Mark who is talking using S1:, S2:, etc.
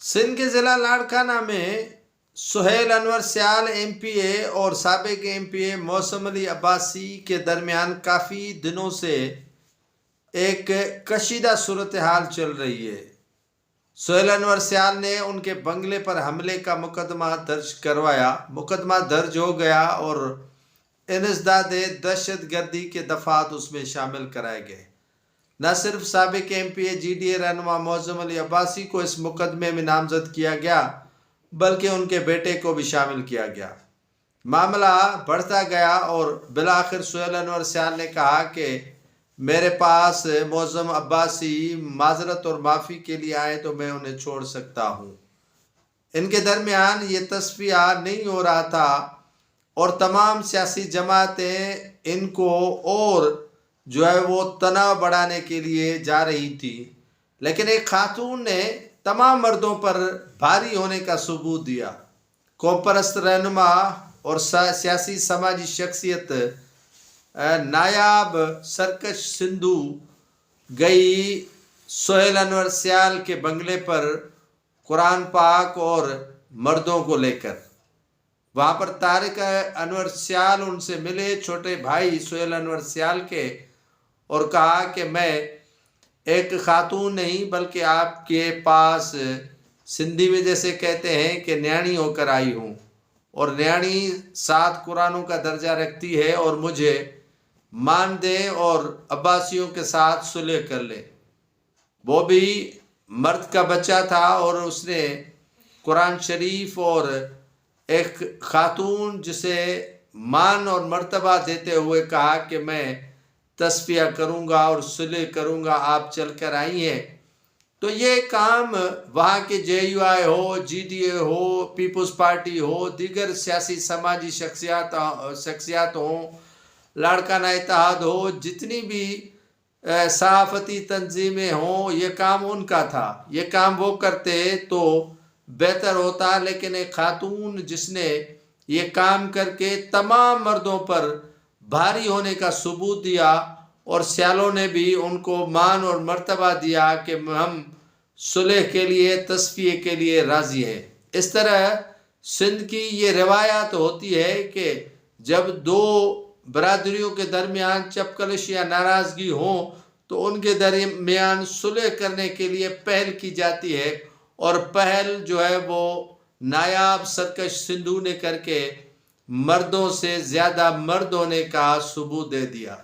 S1: سندھ کے ضلع لاڑکانہ میں سہیل انور سیال ایم پی اے اور سابق ایم پی اے موسم علی عباسی کے درمیان کافی دنوں سے ایک کشیدہ صورتحال چل رہی ہے۔ سہیل انور سیال نے ان کے بنگلے پر حملے کا مقدمہ درج کروایا۔ مقدمہ درج ہو گیا اور انسداد دہشت گردی کے دفعات اس میں شامل کرائے گئے۔ نہ صرف سابق ایم پی اے جی ڈی اے رہنما معظم علی عباسی کو اس مقدمے میں نامزد کیا گیا بلکہ ان کے بیٹے کو بھی شامل کیا گیا۔ معاملہ بڑھتا گیا اور بالآخر سہیل انور سیال نے کہا کہ میرے پاس معظم عباسی معذرت اور معافی کے لیے آئے تو میں انہیں چھوڑ سکتا ہوں۔ ان کے درمیان یہ تصفیہ نہیں ہو رہا تھا اور تمام سیاسی جماعتیں ان کو اور وہ تناؤ بڑھانے کے لیے جا رہی تھی، لیکن ایک خاتون نے تمام مردوں پر بھاری ہونے کا ثبوت دیا۔ قوم پرست رہنما اور سیاسی سماجی شخصیت نایاب سرکش سندھو گئی سہیل انور سیال کے بنگلے پر قرآن پاک اور مردوں کو لے کر۔ وہاں پر طارق انور سیال ان سے ملے، چھوٹے بھائی سہیل انور سیال کے، اور کہا کہ میں ایک خاتون نہیں بلکہ آپ کے پاس سندھی میں جیسے کہتے ہیں کہ نیانی ہو کر آئی ہوں، اور نیانی 7 قرآنوں کا درجہ رکھتی ہے، اور مجھے مان دیں اور عباسیوں کے ساتھ صلح کر لیں۔ وہ بھی مرد کا بچہ تھا اور اس نے قرآن شریف اور ایک خاتون جسے مان اور مرتبہ دیتے ہوئے کہا کہ میں تصفیہ کروں گا اور صلح کروں گا، آپ چل کر آئی ہیں۔ تو یہ کام وہاں کے جے یو آئی ہو، جی ڈی اے ہو، پیپلز پارٹی ہو، دیگر سیاسی سماجی شخصیات ہوں، لاڑکانہ اتحاد ہو، جتنی بھی صحافتی تنظیمیں ہوں، یہ کام ان کا تھا۔ یہ کام وہ کرتے تو بہتر ہوتا، لیکن ایک خاتون جس نے یہ کام کر کے تمام مردوں پر بھاری ہونے کا ثبوت دیا، اور سیالوں نے بھی ان کو مان اور مرتبہ دیا کہ ہم صلح کے لیے، تصفیے کے لیے راضی ہیں۔ اس طرح سندھ کی یہ روایات ہوتی ہے کہ جب 2 برادریوں کے درمیان چپکلش یا ناراضگی ہوں تو ان کے درمیان صلح کرنے کے لیے پہل کی جاتی ہے، اور پہل وہ نایاب سرکش سندھو نے کر کے مردوں سے زیادہ مرد ہونے کا ثبوت دے دیا۔